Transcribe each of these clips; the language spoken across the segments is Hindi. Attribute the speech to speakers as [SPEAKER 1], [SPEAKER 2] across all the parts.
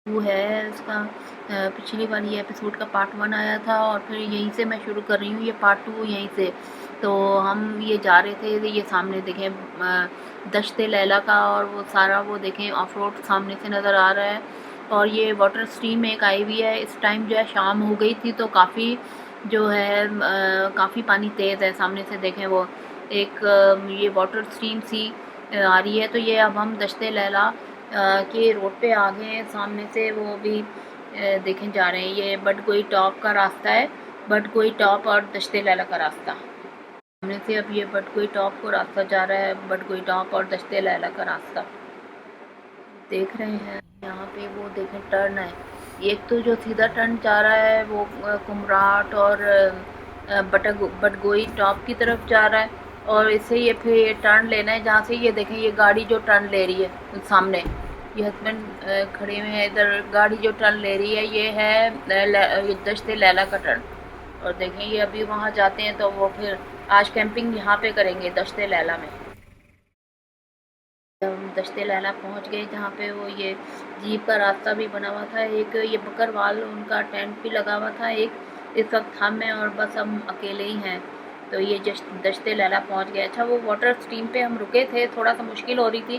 [SPEAKER 1] वो है इसका पिछली वाली एपिसोड का पार्ट 1 आया था और फिर यहीं से मैं शुरू कर रही हूँ ये पार्ट 2 यहीं से। तो हम ये जा रहे थे, ये सामने देखें दश्त लैला का, और वो सारा वो देखें ऑफ रोड सामने से नज़र आ रहा है। और ये वाटर स्ट्रीम एक आई हुई है, इस टाइम जो है शाम हो गई थी तो काफ़ी जो है काफ़ी पानी तेज़ है। सामने से देखें वो एक ये वाटर स्ट्रीम सी आ रही है। तो ये अब हम दश्त लैला के रोड पे आ गए हैं। सामने से वो भी देखें जा रहे हैं, ये बडगोई टॉप का रास्ता है, बडगोई टॉप और दश्त लैला का रास्ता। सामने से अब ये बडगोई टॉप को रास्ता जा रहा है, बडगोई टॉप और दश्त लैला का रास्ता देख रहे हैं। यहाँ पे वो देखें टर्न है, एक तो जो सीधा टर्न जा रहा है वो कुमराट और बडगोई टॉप की तरफ जा रहा है, और इससे ये फिर ये टर्न लेना है जहाँ से ये देखें ये गाड़ी जो टर्न ले रही है सामने, ये हस्बैंड खड़े हुए हैं इधर। गाड़ी जो टर्न ले रही है ये है ये दश्त लैला का टर्न। और देखें ये अभी वहाँ जाते हैं तो वो फिर आज कैंपिंग यहाँ पे करेंगे दश्त लैला में। जब हम दश्त लैला पहुँच गए जहाँ पे वो ये जीप का रास्ता भी बना हुआ था, एक ये बकरवाल उनका टेंट भी लगा हुआ था। एक इस वक्त हम हैं और बस हम अकेले ही हैं। तो ये दश्त लैला पहुँच गए। अच्छा वो वाटर स्ट्रीम पे हम रुके थे, थोड़ा सा मुश्किल हो रही थी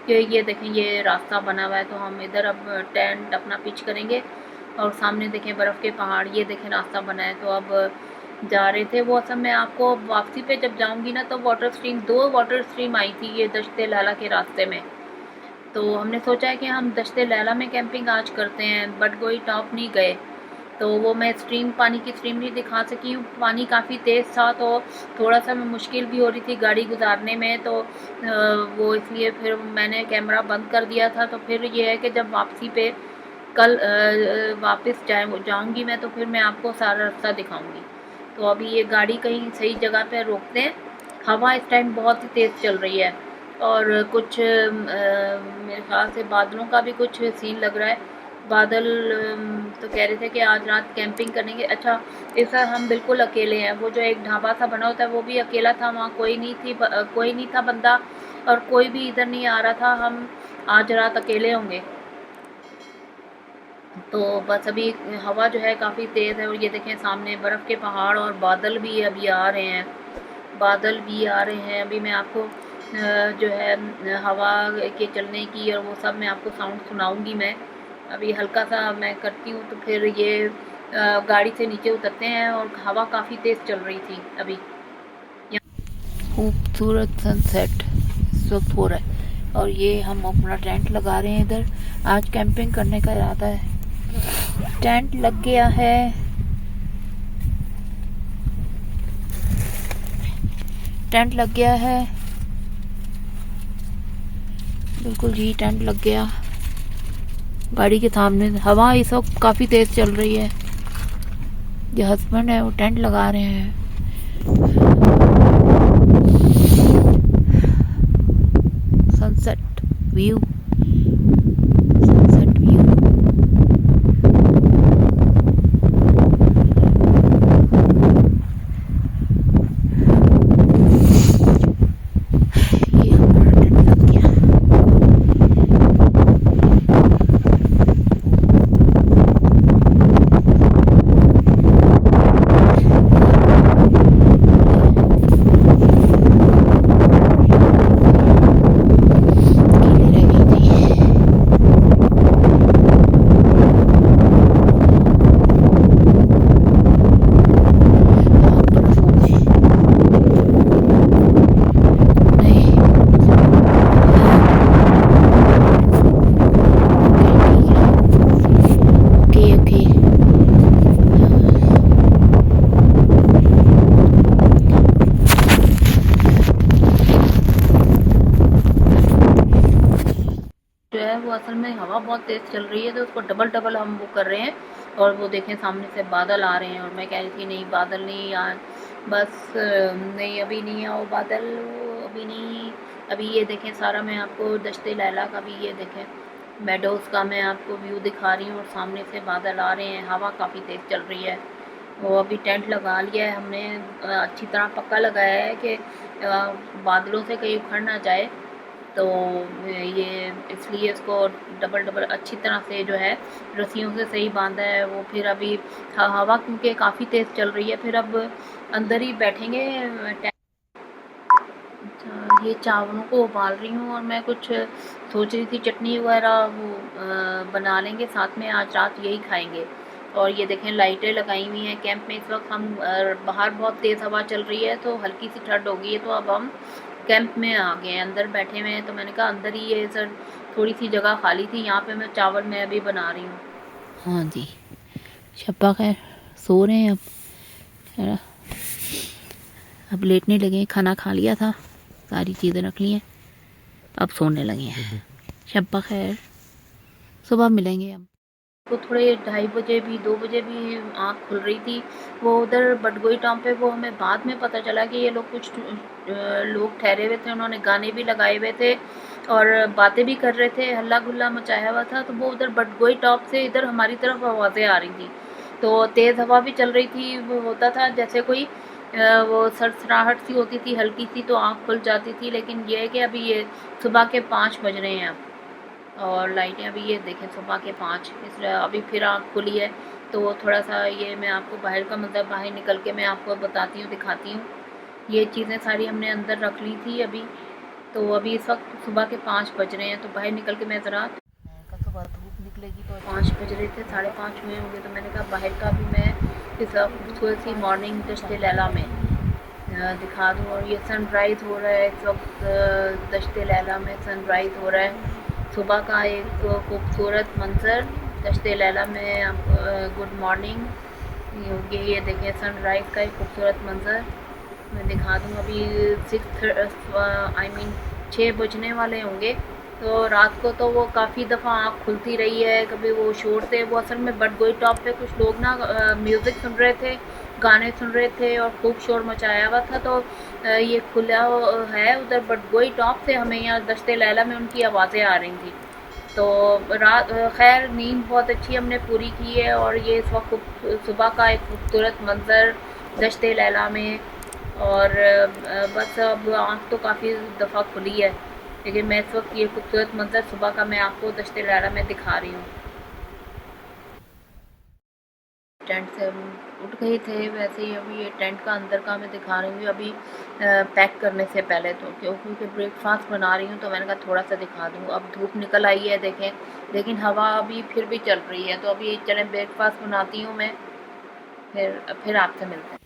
[SPEAKER 1] कि ये देखें ये रास्ता बना हुआ है, तो हम इधर अब टेंट अपना पिच करेंगे। और सामने देखें बर्फ़ के पहाड़, ये देखें रास्ता बना है। तो अब जा रहे थे वो, असल में आपको वापसी पे जब जाऊंगी ना तो water stream 2 water stream I थी ये दश्त लैला के रास्ते में। तो हमने सोचा है कि हम दश्त लैला में कैंपिंग आज करते हैं, बडगोई टॉप नहीं गए। तो वो मैं स्ट्रीम पानी की स्ट्रीम नहीं दिखा सकी हूँ, पानी काफ़ी तेज़ था तो थोड़ा सा मुश्किल भी हो रही थी गाड़ी गुजारने में। तो वो इसलिए फिर मैंने कैमरा बंद कर दिया था। तो फिर ये है कि जब वापसी पे कल वापस जाऊँगी मैं तो फिर मैं आपको सारा रास्ता दिखाऊँगी। तो अभी ये गाड़ी कहीं सही जगह पे रोकते हैं। हवा इस टाइम बहुत ही तेज़ चल रही है और कुछ मेरे ख्याल से बादलों का भी कुछ सीन लग रहा है। बादल तो कह रहे थे कि आज रात कैंपिंग करेंगे। अच्छा इस बार हम बिल्कुल अकेले हैं। वो जो एक ढाबा सा बना होता है वो भी अकेला था, वहाँ कोई नहीं था बंदा, और कोई भी इधर नहीं आ रहा था। हम आज रात अकेले होंगे। तो बस अभी हवा जो है काफ़ी तेज़ है और ये देखें सामने बर्फ़ के पहाड़ और बादल भी अभी आ रहे हैं, बादल भी आ रहे हैं। अभी मैं आपको जो है हवा के चलने की और वो सब मैं आपको साउंड सुनाऊंगी। मैं अभी हल्का सा मैं करती हूँ तो फिर ये गाड़ी से नीचे उतरते हैं। और हवा काफ़ी तेज़ चल रही थी अभी। खूबसूरत सनसेट इस वक्त हो रहा है और ये हम अपना टेंट लगा रहे हैं इधर। आज कैंपिंग करने का इरादा है। टेंट लग गया है, टेंट लग गया है, बिल्कुल जी टेंट लग गया गाड़ी के सामने। हवा इस वक्त काफ़ी तेज़ चल रही है। जो हस्बैंड है वो टेंट लगा रहे हैं। Sunset view, sunset view. ये हमारा टेंट लग गया। जो है वो असल में हवा बहुत तेज़ चल रही है तो उसको डबल डबल हम वो कर रहे हैं। और वो देखें सामने से बादल आ रहे हैं और मैं कह रही थी नहीं बादल नहीं यार, बस नहीं अभी नहीं आओ बादल, अभी नहीं। अभी ये देखें सारा मैं आपको दश्त लैला का भी ये देखें मेडोज़ का मैं आपको व्यू दिखा रही हूँ और सामने से बादल आ रहे हैं, हवा काफ़ी तेज़ चल रही है। वो अभी टेंट लगा लिया है हमने, अच्छी तरह पक्का लगाया है कि बादलों से कहीं उखड़ ना जाए। तो ये इसलिए इसको डबल डबल अच्छी तरह से जो है रस्सियों से सही बांधा है वो। फिर अभी हवा क्योंकि काफ़ी तेज़ चल रही है, फिर अब अंदर ही बैठेंगे। ये चावलों को उबाल रही हूँ और मैं कुछ सोच रही थी चटनी वगैरह वो बना लेंगे साथ में, आज रात यही खाएंगे। और ये देखें लाइटें लगाई हुई हैं कैंप में। इस वक्त हम बाहर बहुत तेज़ हवा चल रही है तो हल्की सी ठंड हो गई है, तो अब हम कैंप में आ गए हैं, अंदर बैठे हुए हैं। तो मैंने कहा अंदर ही ये सर थोड़ी सी जगह खाली थी, यहाँ पे मैं चावल मैं अभी बना रही हूँ। हाँ जी, शब्बा खैर सो रहे हैं अब लेटने लगे। खाना खा लिया था, सारी चीज़ें रख ली हैं, अब सोने लगे हैं। शब्बा खैर, सुबह मिलेंगे हम। तो थोड़े 2:30 बजे भी 2 बजे भी आँख खुल रही थी। वो उधर बटगोई टाउन पे वो हमें बाद में पता चला कि ये लोग कुछ लोग ठहरे हुए थे, उन्होंने गाने भी लगाए हुए थे और बातें भी कर रहे थे, हल्ला गुल्ला मचाया हुआ था। तो वो उधर बटगोई टॉप से इधर हमारी तरफ आवाज़ें आ रही थी, तो तेज़ हवा भी चल रही थी। वो होता था जैसे कोई वो सरसराहट सी होती थी हल्की सी, तो आँख खुल जाती थी। लेकिन ये है कि अभी ये सुबह के 5 बज रहे हैं अब, और लाइटें अभी ये देखें सुबह के 5, इसलिए अभी फिर आँख खुली है। तो थोड़ा सा ये मैं आपको बाहर का मतलब बाहर निकल के मैं आपको बताती हूँ, दिखाती हूँ। ये चीज़ें सारी हमने अंदर रख ली थी अभी। तो अभी इस वक्त सुबह के 5 बज रहे हैं, तो बाहर निकल के मैं ज़रा सुबह धूप निकलेगी तो 5 बज रहे थे, 5:30 हुए होंगे। तो मैंने कहा बाहर का भी मैं इस खूबसूरत सी मॉर्निंग दश्त लैला में दिखा दूँ। और ये सनराइज़ हो रहा है इस वक्त, दश्त लैला में सनराइज़ हो रहा है। सुबह का एक खूबसूरत मंज़र दश्त लैला में। गुड मॉर्निंग, ये देखें सनराइज़ का एक खूबसूरत मंज़र मैं दिखा दूँ। अभी 6 बजने वाले होंगे। तो रात को तो वो काफ़ी दफ़ा आँख खुलती रही है, कभी वो शोर से। वो असल में बटगोई टॉप पे कुछ लोग ना म्यूज़िक सुन रहे थे, गाने सुन रहे थे और खूब शोर मचाया हुआ था। तो ये खुला है उधर बटगोई टॉप से, हमें यहाँ दश्त लैला में उनकी आवाज़ें आ रही थी। तो रात खैर नींद बहुत अच्छी हमने पूरी की है। और ये इस वक्त सुबह का एक खूबसूरत मंज़र दश्त लैला में। और बस अब आँख तो काफ़ी दफ़ा खुली है, लेकिन मैं इस वक्त ये खूबसूरत मंज़र सुबह का मैं आपको दश्त लैला में दिखा रही हूँ। टेंट से हम उठ गए थे, वैसे ही अभी ये टेंट का अंदर का मैं दिखा रही हूँ अभी पैक करने से पहले। तो क्योंकि ब्रेकफास्ट बना रही हूँ तो मैंने कहा थोड़ा सा दिखा दूँ। अब धूप निकल आई है देखें, लेकिन हवा अभी फिर भी चल रही है। तो अभी चलें ब्रेकफास्ट बनाती हूँ मैं, फिर आपसे मिलते हैं।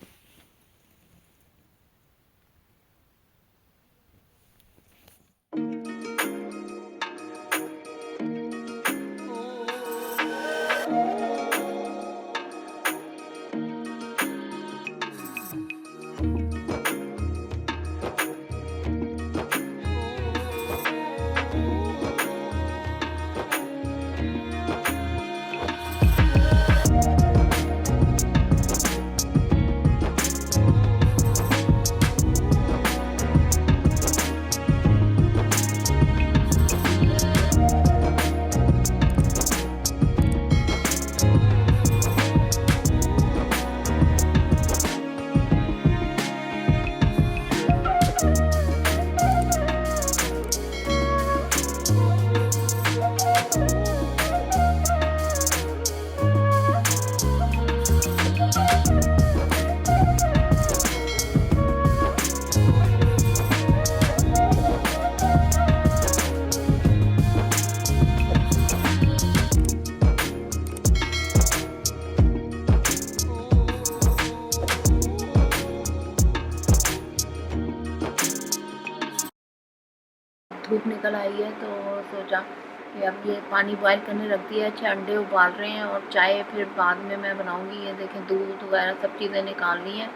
[SPEAKER 1] धूप निकल आई है तो सोचा कि अब ये पानी बॉयल करने रख दिया है, 6 अंडे उबाल रहे हैं और चाय फिर बाद में मैं बनाऊंगी। ये देखें दूध वगैरह सब चीज़ें निकाल ली हैं।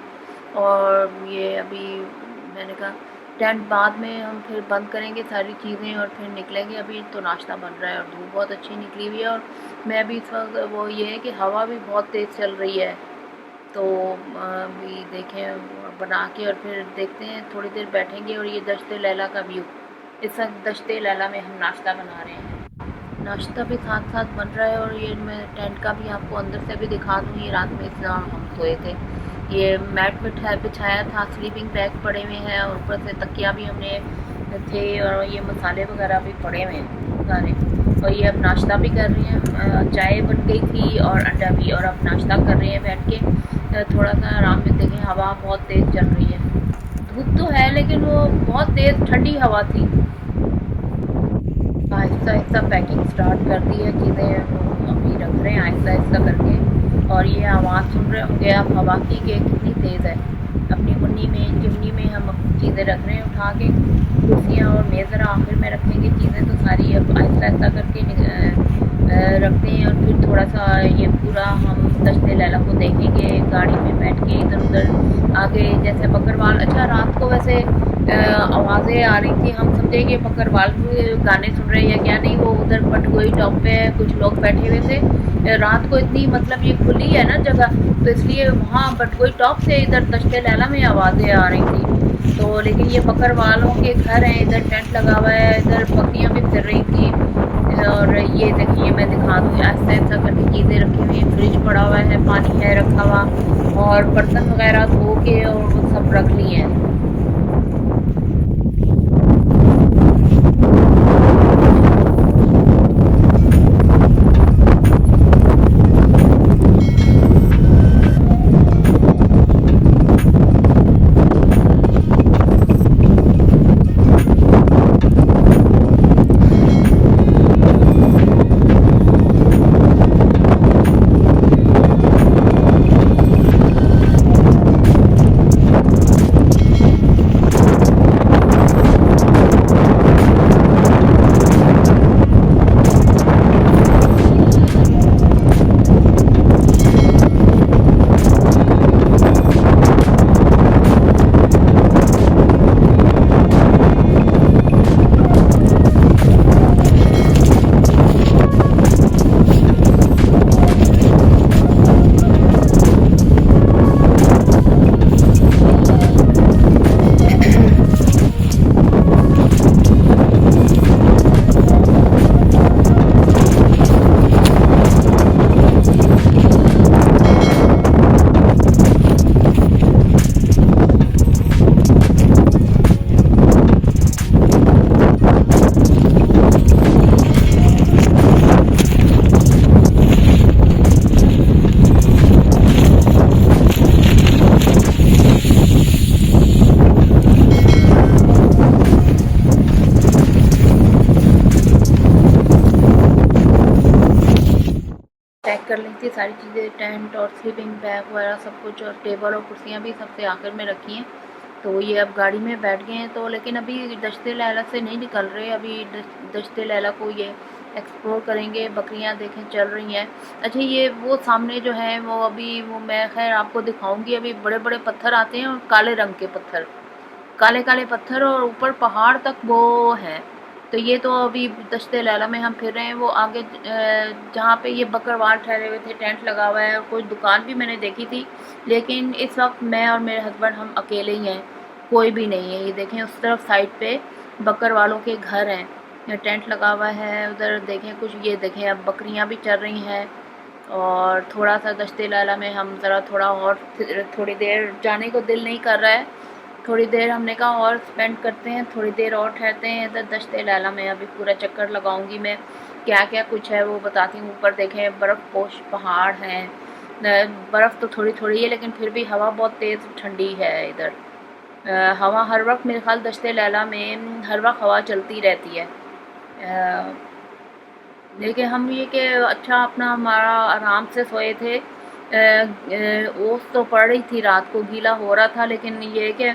[SPEAKER 1] और ये अभी मैंने कहा टेंट बाद में हम फिर बंद करेंगे सारी चीज़ें और फिर निकलेंगे। अभी तो नाश्ता बन रहा है और धूप बहुत अच्छी निकली हुई है। और मैं अभी इस वक्त वो ये है कि हवा भी बहुत तेज़ चल रही है। तो अभी देखें बना के और फिर देखते हैं, थोड़ी देर बैठेंगे। और ये दश्त लैला का व्यू, इस वक्त दश्त लैला में हम नाश्ता बना रहे हैं। नाश्ता भी साथ साथ बन रहा है। और ये मैं टेंट का भी आपको अंदर से भी दिखा दूँ। ये रात में इस तरह हम सोए थे, ये मैट बिछाया था, स्लीपिंग बैग पड़े हुए हैं और ऊपर से तकिया भी हमने थे और ये मसाले वगैरह भी पड़े हुए हैं सारे। और ये अब नाश्ता भी कर रही हैं, चाय बन गई थी और अंडा भी, और अब नाश्ता कर रहे हैं बैठ के। थोड़ा सा आराम में देखें, हवा बहुत तेज़ चल रही है, धूप तो है लेकिन वो बहुत तेज़ ठंडी हवा थी। आहिस्ता आहिस्ता पैकिंग स्टार्ट कर दी है, चीज़ें अभी रख रहे हैं आहिस्ता आहिस्ता करके। और ये आवाज़ सुन रहे होंगे आप हवा की कि कितनी तेज़ है। अपनी चिमनी में हम अपनी चीज़ें रख रहे हैं उठा के, कुर्सियाँ और मेज़ ज़रा आखिर में रखेंगे, चीज़ें तो सारी अब आहिस्ता आहिस्ता करके रखते हैं। और फिर थोड़ा सा ये पूरा हम दश्त लैला को देखेंगे गाड़ी में बैठ के, इधर उधर आगे जैसे बकरवाल। अच्छा, रात को वैसे आवाज़ें आ रही थी, हम समझे कि बकरवाल गाने सुन रहे हैं क्या, नहीं, वो उधर बटगोई टॉप पे कुछ लोग बैठे हुए थे। रात को इतनी, मतलब ये खुली है ना जगह, तो इसलिए वहाँ बटगोई टॉप से इधर दश्त लैला में आवाज़ें आ रही थी। तो लेकिन ये बकरवालों के घर हैं, इधर टेंट लगा हुआ है, इधर बकरियाँ भी फिर रही थी। और ये देखिए, मैं दिखा दूँ ऐसा ऐसा करके चीज़ें रखी हुई हैं, फ्रिज पड़ा हुआ है, पानी है रखा हुआ, और बर्तन वगैरह धो के और वो सब रख लिए हैं। पैक कर ली थी सारी चीज़ें, टेंट और स्लीपिंग बैग वगैरह सब कुछ, और टेबल और कुर्सियाँ भी सबसे आखिर में रखी हैं। तो ये अब गाड़ी में बैठ गए हैं, तो लेकिन अभी दश्त लैला से नहीं निकल रहे, अभी दश्त लैला को ये एक्सप्लोर करेंगे। बकरियां देखें चल रही हैं। अच्छा, ये वो सामने जो है वो अभी वो मैं खैर आपको दिखाऊंगी। अभी बड़े बड़े पत्थर आते हैं और काले रंग के पत्थर, काले काले पत्थर, और ऊपर पहाड़ तक वो है। तो ये तो अभी दश्त लैला में हम फिर रहे हैं। वो आगे जहाँ पे ये बकरवाल ठहरे हुए थे, टेंट लगा हुआ है, और कोई दुकान भी मैंने देखी थी, लेकिन इस वक्त मैं और मेरे हस्बैंड हम अकेले ही हैं, कोई भी नहीं है। ये देखें उस तरफ साइड पे बकरवालों के घर हैं, ये टेंट लगा हुआ है, उधर देखें कुछ, ये देखें अब बकरियां भी चल रही हैं। और थोड़ा सा दश्त लैला में हम ज़रा थोड़ा और थोड़ी देर, जाने को दिल नहीं कर रहा है, थोड़ी देर हमने कहा और स्पेंड करते हैं, थोड़ी देर और ठहरते हैं इधर दश्त लैला में। अभी पूरा चक्कर लगाऊंगी मैं, क्या क्या कुछ है वो बताती हूँ। ऊपर देखें बर्फ़ पोश पहाड़ हैं, बर्फ़ तो थोड़ी थोड़ी है लेकिन फिर भी हवा बहुत तेज़ ठंडी है इधर। हवा हर वक्त, मेरे ख्याल दश्त लैला में हर वक्त हवा चलती रहती है। लेकिन हम ये कि अच्छा अपना हमारा आराम से सोए थे। ओस तो पड़ रही थी, रात को गीला हो रहा था, लेकिन ये कि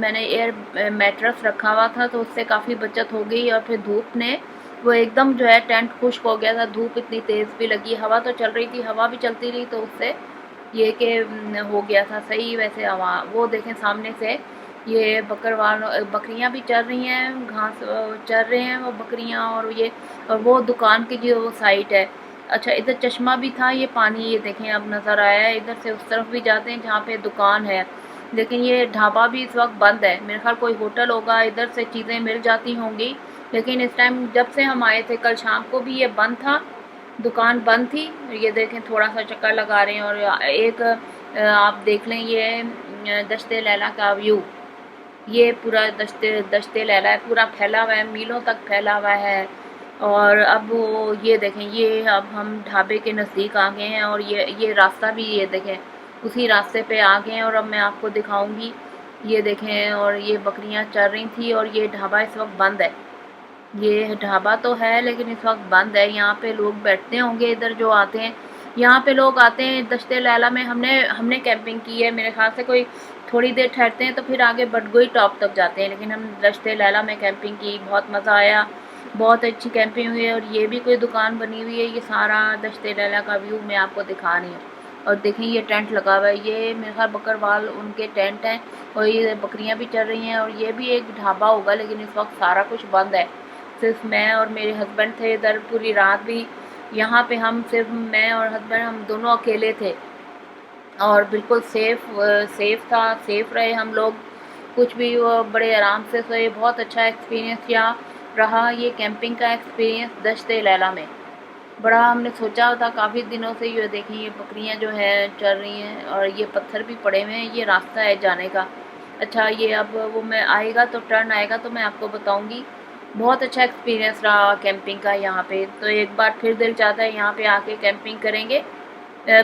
[SPEAKER 1] मैंने एयर मैट्रेस रखा हुआ था तो उससे काफ़ी बचत हो गई। और फिर धूप ने वो एकदम जो है टेंट खुश्क हो गया था, धूप इतनी तेज़ भी लगी, हवा तो चल रही थी, हवा भी चलती रही, तो उससे ये कि हो गया था सही। वैसे हवा वो देखें सामने से ये बकरियां भी चल रही हैं, घास चर रहे हैं वो बकरियां, और वो दुकान की जो वो साइट है। अच्छा, इधर चश्मा भी था, ये पानी ये देखें अब नज़र आया है। इधर से उस तरफ भी जाते हैं जहाँ पे दुकान है, लेकिन ये ढाबा भी इस वक्त बंद है। मेरे ख्याल कोई होटल होगा, इधर से चीज़ें मिल जाती होंगी, लेकिन इस टाइम जब से हम आए थे कल शाम को भी ये बंद था, दुकान बंद थी। ये देखें थोड़ा सा चक्कर लगा रहे हैं। और एक आप देख लें ये दश्त लैला का व्यू, ये पूरा दश्ते लैला है, पूरा फैला हुआ है, मीलों तक फैला हुआ है। और अब वो ये देखें, ये अब हम ढाबे के नज़दीक आ गए हैं और ये रास्ता भी ये देखें, उसी रास्ते पे आ गए हैं और अब मैं आपको दिखाऊंगी। ये देखें, और ये बकरियां चल रही थी और ये ढाबा इस वक्त बंद है। ये ढाबा तो है लेकिन इस वक्त बंद है। यहाँ पे लोग बैठते होंगे इधर जो आते हैं, यहाँ पे लोग आते हैं। दश्ते लैला में हमने हमने कैंपिंग की है, मेरे ख्याल से कोई थोड़ी देर ठहरते हैं तो फिर आगे बडगोई टॉप तक जाते हैं, लेकिन हम दश्ते लैला में कैंपिंग की, बहुत मज़ा आया, बहुत अच्छी कैंपिंग हुई है। और ये भी कोई दुकान बनी हुई है, ये सारा दश्ते लैला का व्यू मैं आपको दिखा रही हूँ। और देखें ये टेंट लगा हुआ है, ये मेरे ख्याल बकरवाल उनके टेंट हैं और ये बकरियाँ भी चल रही हैं। और ये भी एक ढाबा होगा लेकिन इस वक्त सारा कुछ बंद है। सिर्फ मैं और मेरे हस्बैंड थे इधर, पूरी रात भी यहाँ पे हम सिर्फ मैं और हस्बैंड हम दोनों अकेले थे और बिल्कुल सेफ़ था, सेफ़ रहे हम लोग। कुछ भी वो बड़े आराम से सोए। बहुत अच्छा एक्सपीरियंस यहाँ रहा, ये कैंपिंग का एक्सपीरियंस दश्ते लैला में। बड़ा हमने सोचा था काफ़ी दिनों से, ये देखें ये बकरियाँ जो है चल रही हैं और ये पत्थर भी पड़े हुए हैं, ये रास्ता है जाने का। अच्छा, ये अब वो मैं आएगा तो टर्न आएगा तो मैं आपको बताऊंगी। बहुत अच्छा एक्सपीरियंस रहा कैंपिंग का यहाँ पे, तो एक बार फिर दिल चाहता है यहाँ पे आके कैंपिंग करेंगे।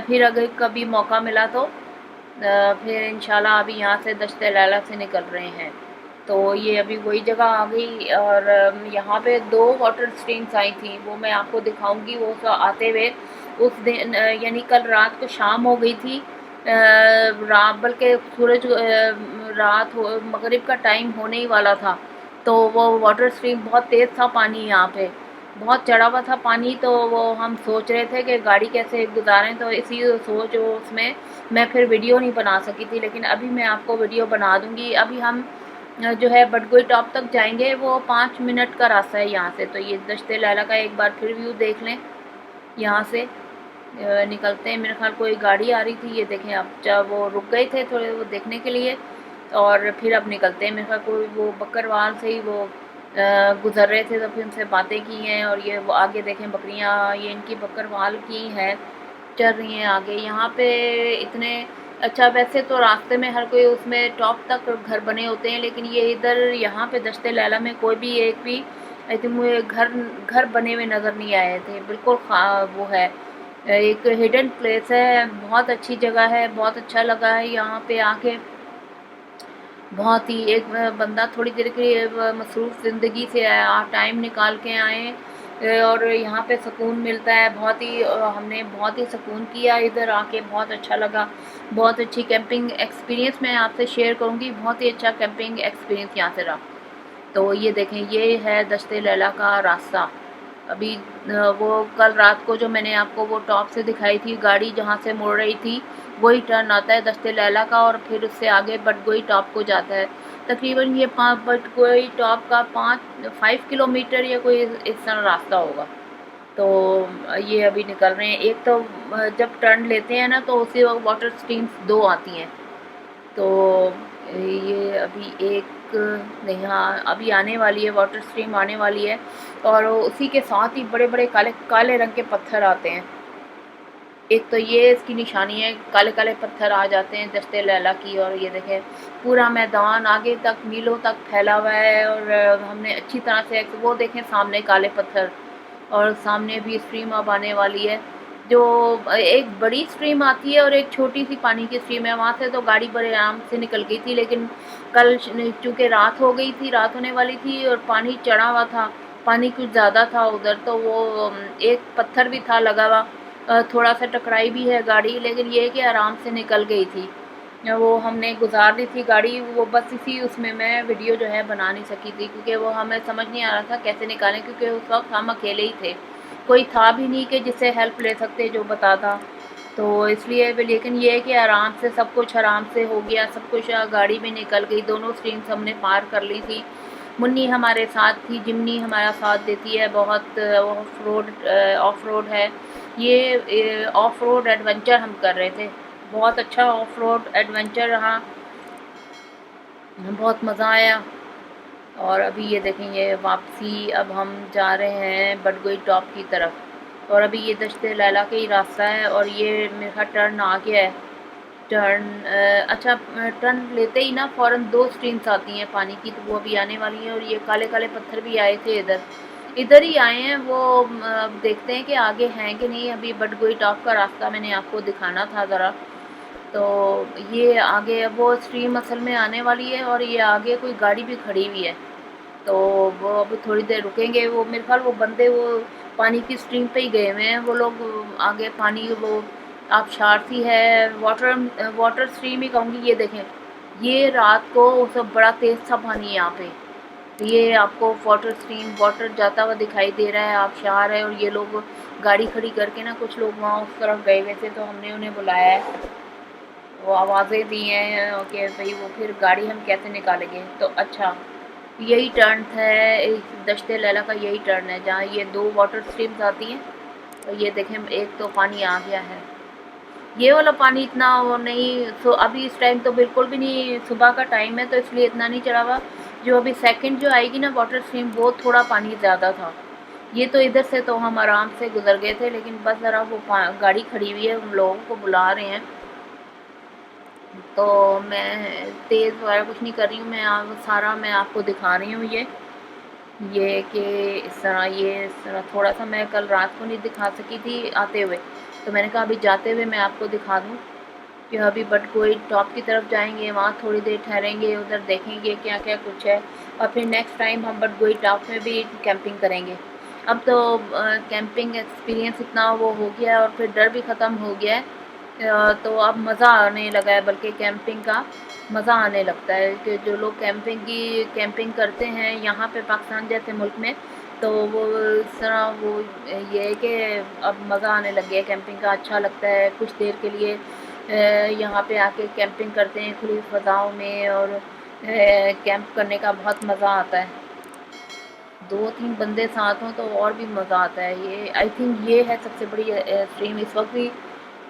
[SPEAKER 1] फिर अगर कभी मौका मिला तो फिर इंशाल्लाह अभी यहाँ से दश्ते लैला से निकल रहे हैं। तो ये अभी वही जगह आ गई और यहाँ पे 2 वाटर स्ट्रीम्स आई थी, वो मैं आपको दिखाऊंगी। वो सब आते हुए उस दिन यानी कल रात को शाम हो गई थी, रात बल्कि सूरज रात हो मगरिब का टाइम होने ही वाला था। तो वो वाटर स्ट्रीम बहुत तेज़ था, पानी यहाँ पे बहुत चढ़ा हुआ था पानी। तो वो हम सोच रहे थे कि गाड़ी कैसे गुजारें, तो इसी सोच उसमें मैं फिर वीडियो नहीं बना सकी थी, लेकिन अभी मैं आपको वीडियो बना दूँगी। अभी हम जो है बडगोई टॉप तक जाएंगे, वो 5 मिनट का रास्ता है यहाँ से। तो ये दश्ते लैला का एक बार फिर व्यू देख लें। यहाँ से निकलते हैं, मेरे ख्याल कोई गाड़ी आ रही थी, ये देखें अब जब वो रुक गए थे थोड़े वो देखने के लिए और फिर अब निकलते हैं। मेरे ख्याल कोई वो बकरवाल से ही वो गुज़र रहे थे तो फिर उनसे बातें की हैं। और ये वो आगे देखें बकरियाँ, ये इनकी बकरवाल की हैं, चल रही हैं आगे यहाँ पे इतने। अच्छा, वैसे तो रास्ते में हर कोई उसमें टॉप तक घर बने होते हैं, लेकिन ये इधर यहाँ पे दश्ते लैला में कोई भी एक भी आई थिंक मुझे घर बने हुए नज़र नहीं आए थे। बिल्कुल वो है, एक हिडन प्लेस है, बहुत अच्छी जगह है, बहुत अच्छा लगा है यहाँ पे आके। बहुत ही एक बंदा थोड़ी देर के लिए मसरूफ़ ज़िंदगी से आप टाइम निकाल के आए और यहाँ पे सुकून मिलता है। बहुत ही हमने बहुत ही सुकून किया इधर आके, बहुत अच्छा लगा। बहुत अच्छी कैंपिंग एक्सपीरियंस मैं आपसे शेयर करूँगी, बहुत ही अच्छा कैंपिंग एक्सपीरियंस यहाँ से रहा। तो ये देखें, ये है दश्ते लैला का रास्ता। अभी वो कल रात को जो मैंने आपको वो टॉप से दिखाई थी गाड़ी जहाँ से मुड़ रही थी, वही टर्न आता है दश्ते लैला का और फिर उससे आगे बडगोई टॉप को जाता है। तकरीबन ये बडगोई टॉप का 5 किलोमीटर या कोई इस तरह रास्ता होगा। तो ये अभी निकल रहे हैं। एक तो जब टर्न लेते हैं ना तो उसी वक्त वाटर स्ट्रीम्स 2 आती हैं। तो ये अभी एक नहीं, हाँ अभी आने वाली है, वाटर स्ट्रीम आने वाली है और उसी के साथ ही बड़े बड़े काले काले रंग के पत्थर आते हैं। एक तो ये इसकी निशानी है, काले काले पत्थर आ जाते हैं दश्ते लैला की। और ये देखें पूरा मैदान आगे तक मीलों तक फैला हुआ है और हमने अच्छी तरह से वो देखें सामने काले पत्थर और सामने भी स्ट्रीम अब आने वाली है। जो एक बड़ी स्ट्रीम आती है और एक छोटी सी पानी की स्ट्रीम है, वहाँ से तो गाड़ी बड़े आराम से निकल गई थी, लेकिन कल चूँकि रात हो गई थी, रात होने वाली थी और पानी चढ़ा हुआ था, पानी कुछ ज़्यादा था उधर। तो वो एक पत्थर भी था लगा हुआ, थोड़ा सा टकराई भी है गाड़ी, लेकिन ये कि आराम से निकल गई थी। वो हमने गुजार दी थी गाड़ी, वो बस इसी उसमें मैं वीडियो जो है बना नहीं सकी थी क्योंकि वो हमें समझ नहीं आ रहा था कैसे निकालें, क्योंकि उस वक्त हम अकेले ही थे, कोई था भी नहीं कि जिससे हेल्प ले सकते जो बताता। तो इसलिए लेकिन ये है कि आराम से सब कुछ आराम से हो गया, सब कुछ गाड़ी में निकल गई, दोनों स्ट्रीम्स हमने पार कर ली थी। मुन्नी हमारे साथ थी, जिमनी हमारा साथ देती है, बहुत ऑफ रोड है ये, ऑफ रोड एडवेंचर हम कर रहे थे। बहुत अच्छा ऑफ रोड एडवेंचर रहा, बहुत मज़ा आया। और अभी ये देखें ये वापसी, अब हम जा रहे हैं बडगोई टॉप की तरफ और अभी ये दश्ते लैला का ही रास्ता है और ये मेरा टर्न आ गया है। टर्न अच्छा टर्न लेते ही ना फ़ौरन 2 स्ट्रीम्स आती हैं पानी की, तो वो अभी आने वाली हैं। और ये काले काले पत्थर भी आए थे इधर, इधर ही आए हैं वो। अब देखते हैं कि आगे हैं कि नहीं। अभी बटगोई टॉप का रास्ता मैंने आपको दिखाना था ज़रा, तो ये आगे वो स्ट्रीम असल में आने वाली है। और ये आगे कोई गाड़ी भी खड़ी हुई है, तो वो अभी थोड़ी देर रुकेंगे। वो मेरे ख्याल वो बंदे वो पानी की स्ट्रीम पे ही गए हुए हैं वो लोग। आगे पानी वो आबशार सी है, वाटर स्ट्रीम ही कहूँगी। ये देखें, ये रात को सब बड़ा तेज़ सा पानी है यहाँ पे। ये आपको वाटर स्ट्रीम वाटर जाता हुआ दिखाई दे रहा है, आबशार है। और ये लोग गाड़ी खड़ी करके ना, कुछ लोग वहाँ उस तरफ गए हुए थे, तो हमने उन्हें बुलाया है। वो आवाज़ें दी हैं कि भाई वो फिर गाड़ी हम कैसे निकालेंगे। तो अच्छा, यही टर्न है इस दश्ते लैला का, यही टर्न है जहाँ ये 2 वाटर स्ट्रीम्स आती हैं। तो ये देखें, एक तो पानी आ गया है। ये वाला पानी इतना वो नहीं, तो अभी इस टाइम तो बिल्कुल भी नहीं, सुबह का टाइम है तो इसलिए इतना नहीं चढ़ा हुआ। जो अभी सेकंड जो आएगी ना वाटर स्ट्रीम, वो थोड़ा पानी ज़्यादा था। ये तो इधर से तो हम आराम से गुजर गए थे, लेकिन बस ज़रा वो गाड़ी खड़ी हुई है, उन लोगों को बुला रहे हैं। तो मैं तेज़ वगैरह कुछ नहीं कर रही हूँ, मैं आपको दिखा रही हूँ। ये कि इस तरह थोड़ा सा मैं कल रात को नहीं दिखा सकी थी आते हुए, तो मैंने कहा अभी जाते हुए मैं आपको दिखा दूँ कि अभी बटगोई टॉप की तरफ जाएंगे, वहाँ थोड़ी देर ठहरेंगे, उधर देखेंगे क्या क्या कुछ है। और फिर नेक्स्ट टाइम हम बटगोई टॉप में भी कैंपिंग करेंगे। अब तो कैंपिंग एक्सपीरियंस इतना वो हो गया है और फिर डर भी ख़त्म हो गया है। तो अब मज़ा आने लगा है, बल्कि कैंपिंग का मज़ा आने लगता है कि जो लोग कैंपिंग करते हैं यहाँ पे पाकिस्तान जैसे मुल्क में, तो वो इस तरह वो ये है कि अब मज़ा आने लग गया है कैंपिंग का। अच्छा लगता है कुछ देर के लिए यहाँ पे आके कैंपिंग करते हैं खुली फ़ज़ाओं में, और कैंप करने का बहुत मज़ा आता है। 2-3 बंदे साथ हों तो और भी मज़ा आता है। ये आई थिंक ये है सबसे बड़ी स्ट्रीम इस वक्त भी।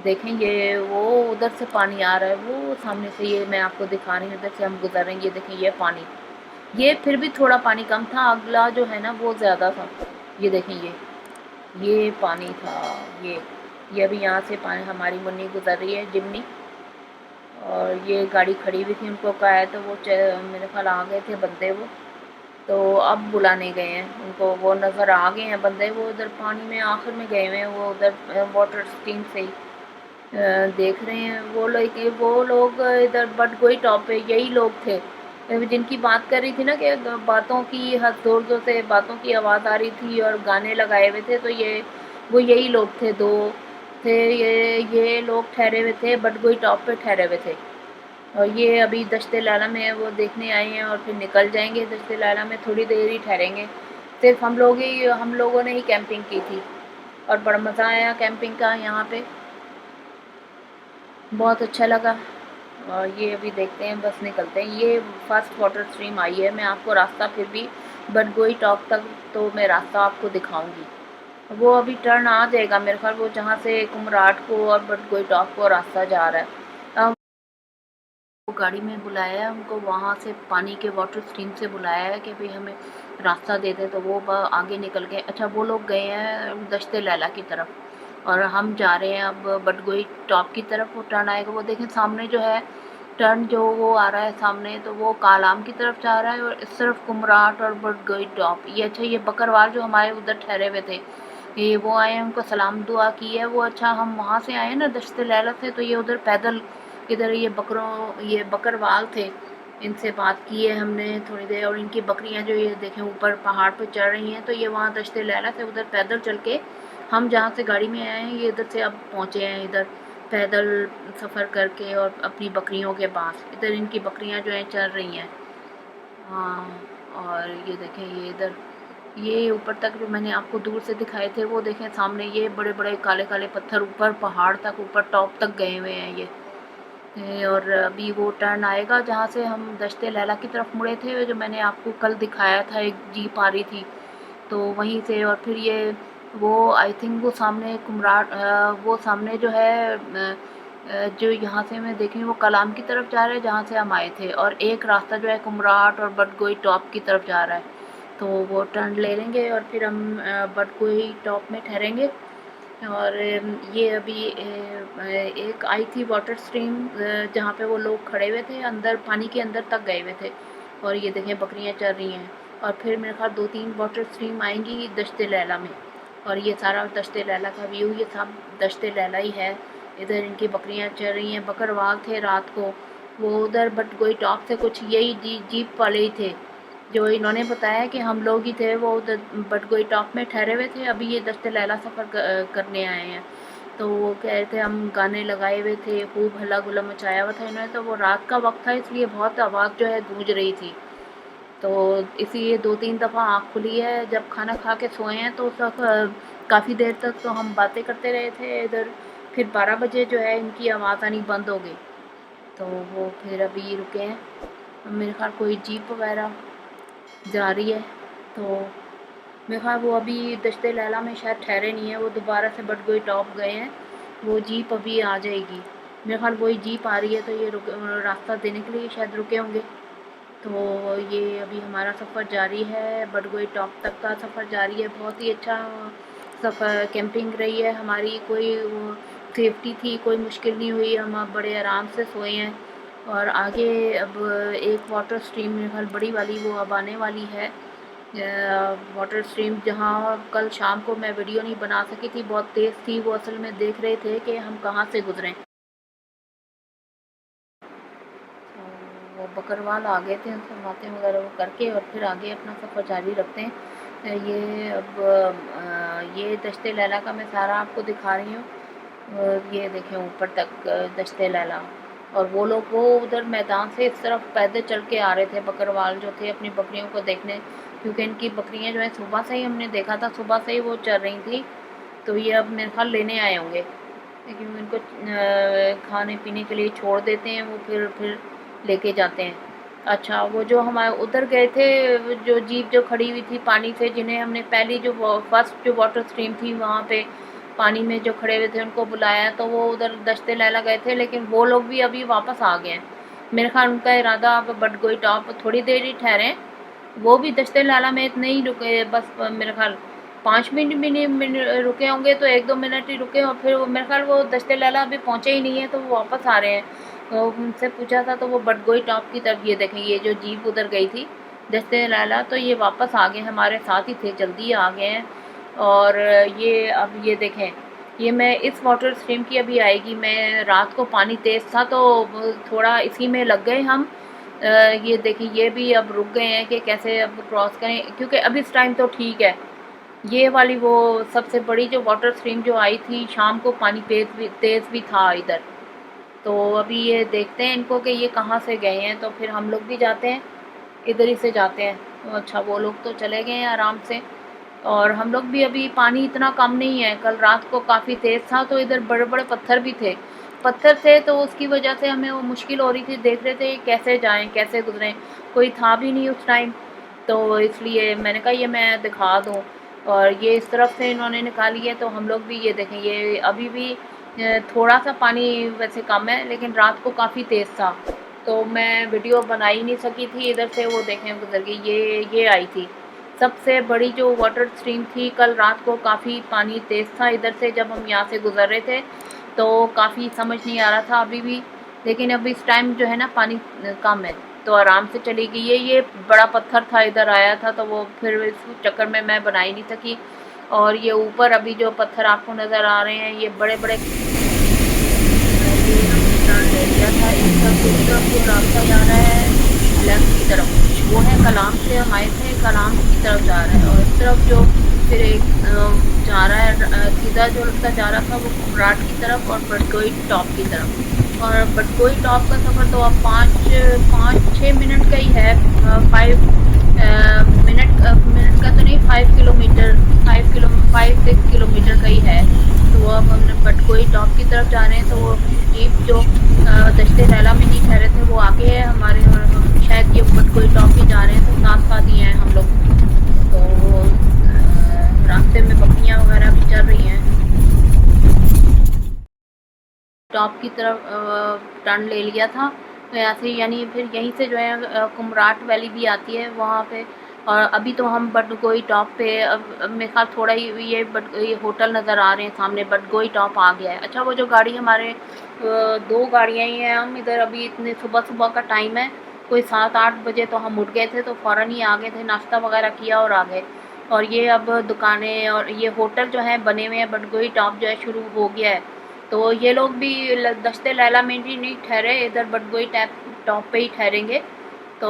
[SPEAKER 1] देखें, ये वो उधर से पानी आ रहा है, वो सामने से, ये मैं आपको दिखा रही हूँ, उधर से हम गुजर रहे हैं। ये देखें, ये पानी, ये फिर भी थोड़ा पानी कम था, अगला जो है ना वो ज़्यादा था। ये देखें, ये पानी था। ये अभी यहाँ से पानी हमारी मुन्नी गुजर रही है, जिमनी। और ये गाड़ी खड़ी हुई थी, उनको कहा है तो वो मेरे ख्याल आ गए थे बंदे वो, तो अब बुलाने गए हैं उनको। वो नज़र आ गए हैं बंदे, वो उधर पानी में आखिर में गए हुए हैं, वो उधर वाटर स्टीम से ही देख रहे हैं। वो लोग इधर बटगोई टॉप पे यही लोग थे जिनकी बात कर रही थी ना, कि बातों की ज़ोर ज़ोर से बातों की आवाज़ आ रही थी और गाने लगाए हुए थे। तो वो यही लोग थे, 2 थे। ये लोग ठहरे हुए थे, बटगोई टॉप पे ठहरे हुए थे। और ये अभी दश्ते लाला में वो देखने आए हैं और फिर निकल जाएंगे। दश्ते लाला में थोड़ी देर ही ठहरेंगे। सिर्फ हम लोगों ने ही कैंपिंग की थी और बड़ा मज़ा आया कैंपिंग का यहाँ पे, बहुत अच्छा लगा। और ये अभी देखते हैं, बस निकलते हैं। ये फर्स्ट वाटर स्ट्रीम आई है। मैं आपको रास्ता फिर भी बटगोई टॉप तक तो मैं रास्ता आपको दिखाऊंगी। वो अभी टर्न आ जाएगा मेरे ख्याल, वो जहाँ से कुमराट को और बटगोई टॉप को रास्ता जा रहा है। वो गाड़ी में बुलाया है उनको, वहाँ से पानी के वाटर स्ट्रीम से बुलाया है कि भाई हमें रास्ता दे दें, तो वो आगे निकल गए। अच्छा, वो लोग गए हैं दश्ते लैला की तरफ और हम जा रहे हैं अब बटगोई टॉप की तरफ। वो टर्न आएगा, वो देखें सामने जो है टर्न जो वो आ रहा है सामने, तो वो कालाम की तरफ जा रहा है और इस तरफ कुमराट और बटगोई टॉप। ये अच्छा, ये बकरवाल जो हमारे उधर ठहरे हुए थे, ये वो आए हैं, उनको सलाम दुआ की है वो। अच्छा, हम वहाँ से आए ना दश्ते लैला से, तो ये उधर पैदल इधर ये बकरवाल थे, इनसे बात की है हमने थोड़ी देर। और इनकी बकरियां जो ये देखें ऊपर पहाड़ पर चढ़ रही हैं, तो ये वहाँ दश्ते लैला से उधर पैदल चल के, हम जहाँ से गाड़ी में आए हैं ये इधर से अब पहुँचे हैं, इधर पैदल सफ़र करके और अपनी बकरियों के पास। इधर इनकी बकरियां जो हैं चल रही हैं। हाँ, और ये देखें, ये इधर ये ऊपर तक जो मैंने आपको दूर से दिखाए थे, वो देखें सामने ये बड़े बड़े काले काले पत्थर ऊपर पहाड़ तक, ऊपर टॉप तक गए हुए हैं ये। और अभी वो टर्न आएगा जहाँ से हम दश्ते लैला की तरफ मुड़े थे, जो मैंने आपको कल दिखाया था, एक जीप आ रही थी, तो वहीं से। और फिर ये वो आई थिंक वो सामने वो सामने जो है जो यहाँ से मैं देख रही हूँ वो कलाम की तरफ जा रहा है जहाँ से हम आए थे, और एक रास्ता जो है कुमराट और बटगोई टॉप की तरफ जा रहा है। तो वो टर्न ले लेंगे और फिर हम बटगोई टॉप में ठहरेंगे। और ये अभी एक आई थी वाटर स्ट्रीम, जहाँ पे वो लोग खड़े हुए थे, अंदर पानी के अंदर तक गए हुए थे, और ये देखें बकरियाँ चर रही हैं। और फिर मेरे ख्याल 2-3 वाटर स्ट्रीम आएंगी दश्ते लैला में, और ये सारा दश्ते लैला का व्यू, ये सब दश्ते लैला ही है। इधर इनकी बकरियाँ चर रही हैं। बकरवाल थे रात को, वो उधर बटगोई टॉप से कुछ यही जीप वाले ही थे जो इन्होंने बताया कि हम लोग ही थे, वो उधर बटगोई टॉप में ठहरे हुए थे, अभी ये दश्ते लैला सफ़र करने आए हैं। तो वो कह रहे थे हम गाने लगाए हुए थे, खूब हल्ला गुल्ला मचाया हुआ था इन्होंने, तो वो रात का वक्त था इसलिए बहुत आवाज़ जो है गूंज रही थी। तो इसीलिए 2-3 दफ़ा आँख खुली है। जब खाना खा के सोए हैं तो उस वक्त काफ़ी देर तक तो हम बातें करते रहे थे इधर, फिर 12 बजे जो है इनकी आवाज़ आनी बंद हो गई, तो वो फिर अभी रुके हैं। मेरे ख्याल कोई जीप वगैरह जा रही है, तो मेरे ख्याल वो अभी दश्ते लैला में शायद ठहरे नहीं है, वो दोबारा से बटगोई टॉप गए हैं। वो जीप अभी आ जाएगी, मेरे ख्याल वही जीप आ रही है, तो ये रास्ता देने के लिए शायद रुके होंगे। तो ये अभी हमारा सफ़र जारी है, बटगोई टॉप तक का सफ़र जारी है। बहुत ही अच्छा सफ़र कैंपिंग रही है हमारी, कोई सेफ्टी थी, कोई मुश्किल नहीं हुई, हम बड़े आराम से सोए हैं। और आगे अब एक वाटर स्ट्रीम मेरे ख्याल बड़ी वाली वो अब आने वाली है, वाटर स्ट्रीम जहाँ कल शाम को मैं वीडियो नहीं बना सकी थी, बहुत तेज़ थी वो, असल में देख रहे थे कि हम कहाँ से गुजरें। तो वो बकरवाल आ गए थे, उनसे बातें वगैरह वो करके और फिर आगे अपना सफ़र जारी रखते हैं। ये अब ये दश्ते लैला का मैं सारा आपको दिखा रही हूँ। ये देखें ऊपर तक दश्ते लैला, और वो लोग वो उधर मैदान से इस तरफ पैदल चल के आ रहे थे, बकरवाल जो थे अपनी बकरियों को देखने, क्योंकि इनकी बकरियां जो है सुबह से ही हमने देखा था, सुबह से ही वो चल रही थी। तो ये अब मेरे ख्याल लेने आए होंगे, लेकिन इनको खाने पीने के लिए छोड़ देते हैं, वो फिर लेके जाते हैं। अच्छा, वो जो हमारे उधर गए थे, जो जीप जो खड़ी हुई थी पानी से, जिन्हें हमने पहली जो फर्स्ट जो वाटर स्ट्रीम थी वहाँ पे पानी में जो खड़े हुए थे उनको बुलाया, तो वो उधर दश्ते लैला गए थे, लेकिन वो लोग भी अभी वापस आ गए हैं। मेरे ख्याल उनका इरादा अब बटगोई टॉप थोड़ी देर ही ठहरे, वो भी दश्ते लाला में इतने ही रुके, बस मेरे ख्याल 5 मिनट भी नहीं रुके होंगे, तो 1-2 मिनट ही रुके, और फिर मेरे ख्याल वो दश्ते लाला अभी पहुँचे ही नहीं है, तो वो वापस आ रहे हैं। तो उनसे पूछा था तो वो बटगोई टॉप की तरफ, ये देखें ये जो जीप उधर गई थी दश्ते लाला, तो ये वापस आ गए, हमारे साथ ही थे, जल्दी आ गए हैं। और ये अब ये देखें, ये मैं इस वाटर स्ट्रीम की अभी आएगी, मैं रात को पानी तेज़ था तो थोड़ा इसी में लग गए हम। ये देखिए ये भी अब रुक गए हैं कि कैसे अब क्रॉस करें, क्योंकि अब इस टाइम तो ठीक है। ये वाली वो सबसे बड़ी जो वाटर स्ट्रीम जो आई थी शाम को, पानी तेज़ भी था इधर। तो अभी ये देखते हैं इनको कि ये कहाँ से गए हैं, तो फिर हम लोग भी जाते हैं, इधर ही से जाते हैं। तो अच्छा, वो लोग तो चले गए हैं आराम से, और हम लोग भी अभी, पानी इतना कम नहीं है, कल रात को काफ़ी तेज़ था, तो इधर बड़े बड़े पत्थर थे, तो उसकी वजह से हमें वो मुश्किल हो रही थी, देख रहे थे कैसे जाएं कैसे गुजरें, कोई था भी नहीं उस टाइम, तो इसलिए मैंने कहा ये मैं दिखा दूं। और ये इस तरफ से इन्होंने निकाली है, तो हम लोग भी ये देखें, ये अभी भी थोड़ा सा पानी वैसे कम है, लेकिन रात को काफ़ी तेज़ था, तो मैं वीडियो बना ही नहीं सकी थी। इधर से वो देखें गुजर गई, ये आई थी सबसे बड़ी जो वाटर स्ट्रीम थी कल रात को, काफ़ी पानी तेज़ था इधर से, जब हम यहाँ से गुजर रहे थे तो काफ़ी समझ नहीं आ रहा था अभी भी, लेकिन अब इस टाइम जो है ना पानी कम है, तो आराम से चली गई है। ये बड़ा पत्थर था इधर आया था, तो वो फिर इस चक्कर में मैं बना ही नहीं सकी। और ये ऊपर अभी जो पत्थर आपको नज़र आ रहे हैं, ये बड़े बड़े, ये हमने टर्न ले लिया था, इस तरफ जो रास्ता जा रहा है लेफ्ट की तरफ, वो है कलाम से हम आए थे, कलाम की तरफ जा रहा है, और इस तरफ जो फिर एक जा रहा है सीधा जो रास्ता जा रहा था वो कुमराट की तरफ और बटगोई टॉप की तरफ। और बटगोई टॉप का सफ़र तो अब 5-6 मिनट का ही है, 5 मिनट का तो नहीं, 5-6 किलोमीटर का ही है। तो अब हम बटगोई टॉप की तरफ जा रहे हैं, तो वो जीप जो दश्ते लैला में नहीं ठहरे थे वो आगे है हमारे, और हम शायद ये बटगोई टॉप ही जा रहे हैं, तो साथ साथ ही हैं हम लोग। तो रास्ते में बकरियाँ वगैरह भी चल रही हैं। टॉप की तरफ टर्न ले लिया था, तो ऐसे यानी फिर यहीं से जो है कुमराट वैली भी आती है, वहाँ पे और अभी तो हम बडगोई टॉप पे अब मेरे ख्याल थोड़ा ही ये होटल नज़र आ रहे हैं सामने, बडगोई टॉप आ गया है। अच्छा वो जो गाड़ी हमारे 2 गाड़ियाँ ही हैं, हम इधर अभी इतने सुबह का टाइम है, कोई 7-8 बजे तो हम उठ गए थे, तो फ़ौरन ही आ गए थे, नाश्ता वगैरह किया और आ गए। और ये अब दुकानें और ये होटल जो हैं बने हुए हैं, बडगोई टॉप जो है शुरू हो गया है। तो ये लोग भी दश्ते लैला में भी नहीं ठहरे, इधर बडगोई टॉप पे ही ठहरेंगे। तो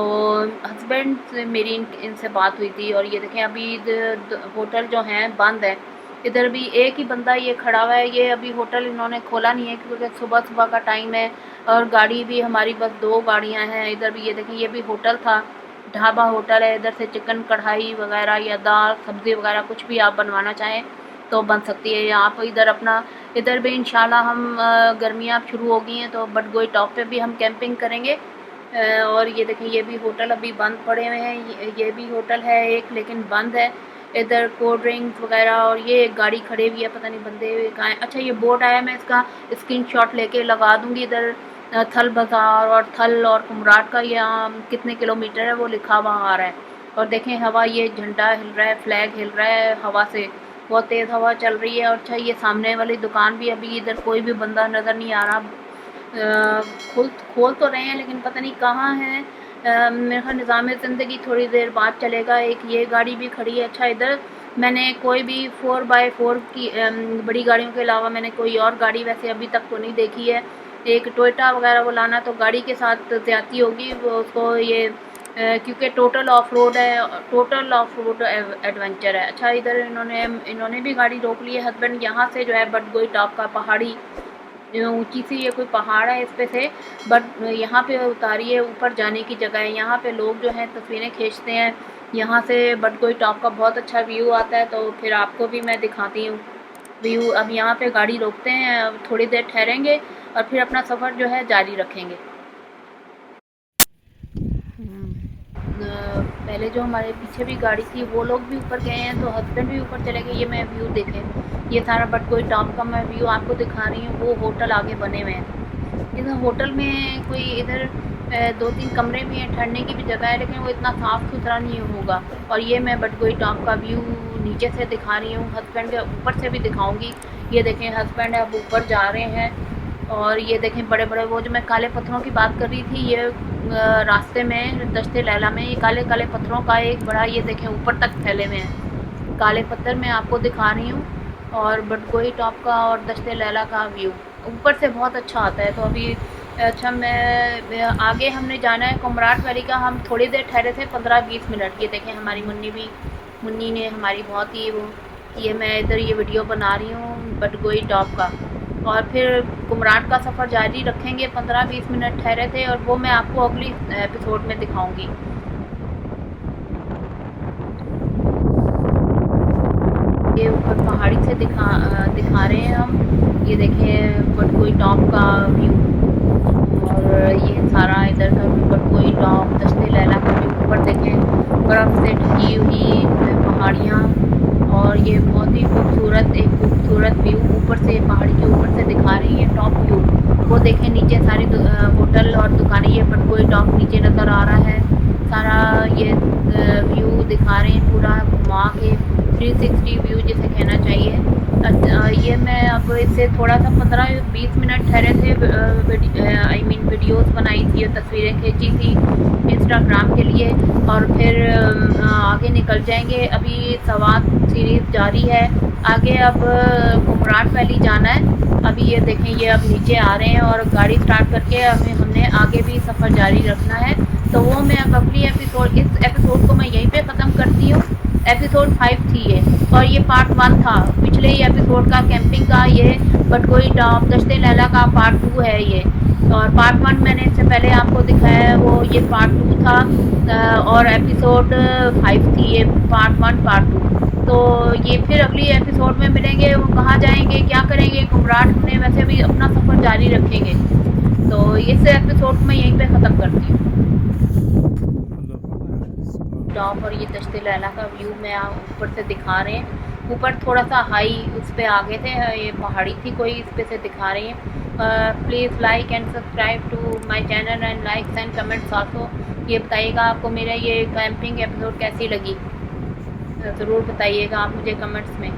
[SPEAKER 1] हस्बैंड से मेरी इनसे बात हुई थी, और ये देखें अभी होटल जो हैं बंद है। इधर भी एक ही बंदा ये खड़ा हुआ है, ये अभी होटल इन्होंने खोला नहीं है क्योंकि सुबह का टाइम है, और गाड़ी भी हमारी बस 2 गाड़ियां हैं। इधर भी ये देखें, ये भी होटल था, ढाबा होटल है। इधर से चिकन कढ़ाई वगैरह या दाल सब्ज़ी वगैरह कुछ भी आप बनवाना चाहें तो बन सकती है। या आप इधर अपना इधर भी इंशाल्लाह हम गर्मियाँ शुरू हो गई हैं तो बडगोई टॉप पे भी हम कैंपिंग करेंगे। और ये देखें, ये भी होटल अभी बंद पड़े हुए हैं। ये भी होटल है एक, लेकिन बंद है। इधर कोल्ड ड्रिंक्स वगैरह, और ये एक गाड़ी खड़ी हुई है, पता नहीं बंदे कहाँ हैं। अच्छा ये बोर्ड आया, मैं इसका स्क्रीनशॉट लेके लगा दूँगी। इधर थल बाज़ार और थल और कुमराट का ये कितने किलोमीटर है वो लिखा हुआ आ रहा है। और देखें हवा, ये झंडा हिल रहा है, फ्लैग हिल रहा है हवा से, बहुत तेज़ हवा चल रही है। और अच्छा ये सामने वाली दुकान भी, अभी इधर कोई भी बंदा नज़र नहीं आ रहा। खोल तो रहे हैं लेकिन पता नहीं कहाँ हैं। मेरे ख्याल निज़ाम ज़िंदगी थोड़ी देर बाद चलेगा। एक ये गाड़ी भी खड़ी है। अच्छा इधर मैंने कोई भी 4x4 की बड़ी गाड़ियों के अलावा मैंने कोई और गाड़ी वैसे अभी तक तो नहीं देखी है। एक टोयोटा वगैरह वो लाना तो गाड़ी के साथ ज़्यादती होगी, वो उसको ये क्योंकि टोटल ऑफ रोड एडवेंचर है। अच्छा इधर इन्होंने भी गाड़ी रोक ली है हस्बैंड। यहाँ से जो है बडगोई टॉप का पहाड़ी ऊंची सी ये कोई पहाड़ है, इस पे से बट यहाँ पे उतारिए, ऊपर जाने की जगह है। यहाँ पे लोग जो हैं तस्वीरें खींचते हैं। यहाँ से बडगोई टॉप का बहुत अच्छा व्यू आता है, तो फिर आपको भी मैं दिखाती हूँ व्यू। अब यहाँ पे गाड़ी रोकते हैं, अब थोड़ी देर ठहरेंगे और फिर अपना सफ़र जो है जारी रखेंगे। पहले जो हमारे पीछे भी गाड़ी थी वो लोग भी ऊपर गए हैं, तो हस्बैंड भी ऊपर चले गए। ये मैं व्यू देखें, ये सारा बडगोई टॉप का मैं व्यू आपको दिखा रही हूँ। वो होटल आगे बने हुए हैं। इस होटल में कोई इधर 2-3 कमरे भी हैं, ठहरने की भी जगह है, लेकिन वो इतना साफ़ सुथरा नहीं होगा। और ये मैं बडगोई टॉप का व्यू नीचे से दिखा रही हूँ, हस्बैंड के ऊपर से भी दिखाऊँगी। ये देखें हस्बैंड अब ऊपर जा रहे हैं, और ये देखें बड़े बड़े वो जो मैं काले पत्थरों की बात कर रही थी, ये रास्ते में दश्ते लैला में ये काले काले पत्थरों का एक बड़ा, ये देखें ऊपर तक फैले हुए हैं काले पत्थर, मैं आपको दिखा रही हूँ। और बडगोई टॉप का और दश्ते लैला का व्यू ऊपर से बहुत अच्छा आता है। तो अभी अच्छा मैं आगे हमने जाना है कुमराट वैली का। हम थोड़ी देर ठहरे थे, 15-20 मिनट। ये देखें हमारी मुन्नी ने हमारी बहुत ही वो, ये मैं इधर ये वीडियो बना रही हूँ बडगोई टॉप का। और फिर कुमराट का सफ़र जारी रखेंगे। 15-20 मिनट ठहरे थे, और वो मैं आपको अगली एपिसोड में दिखाऊंगी। ये ऊपर पहाड़ी से दिखा रहे हैं हम। ये देखें बडगोई टॉप का व्यू, और ये सारा इधर का बडगोई टॉप दश्ते लैला का व्यू। ऊपर देखें बर्फ़ से ढकी हुई पहाड़ियाँ, और ये बहुत ही खूबसूरत व्यू ऊपर से पहाड़ी के ऊपर से दिखा रही है टॉप व्यू। वो देखें नीचे सारी होटल और दुकानें, ये बडगोई टॉप नीचे नज़र आ रहा है। सारा ये व्यू दिखा रहे हैं पूरा घुमा के, 360 व्यू जिसे कहना चाहिए। ये मैं अब इससे थोड़ा सा 15-20 मिनट ठहरे थे, वीडियोस बनाई थी, तस्वीरें खींची थी इंस्टाग्राम के लिए, और फिर आगे निकल जाएंगे। अभी सवात सीरीज़ जारी है आगे। अब कुमराट वैली जाना है। अभी ये देखें, ये अब नीचे आ रहे हैं और गाड़ी स्टार्ट करके हमने आगे भी सफ़र जारी रखना है। तो वो मैं अब अगली इस एपिसोड को मैं यहीं पे ख़त्म करती हूँ। एपिसोड 5 थी ये, और ये पार्ट 1 था पिछले ही एपिसोड का कैंपिंग का। ये बडगोई टॉप दश्ते लैला का पार्ट 2 है ये, और पार्ट 1 मैंने इससे पहले आपको दिखाया है, वो ये पार्ट 2 था। और एपिसोड 5 थी ये, पार्ट 1 पार्ट 2। तो ये फिर अगली एपिसोड में मिलेंगे। वो कहाँ जाएंगे, क्या करेंगे, कुमराट में वैसे भी अपना सफ़र जारी रखेंगे। तो इस एपिसोड में यहीं पे ख़त्म करती हूँ। टॉप और ये दश्ते लैला का व्यू मैं ऊपर से दिखा रहे हैं। ऊपर थोड़ा सा हाई उस पर आ गए थे, ये पहाड़ी थी कोई, इस पे से दिखा रही हैं। Please like and subscribe to my channel and likes and comments also. ये बताइएगा आपको मेरा ये कैंपिंग एपिसोड कैसी लगी, ज़रूर बताइएगा आप मुझे कमेंट्स में।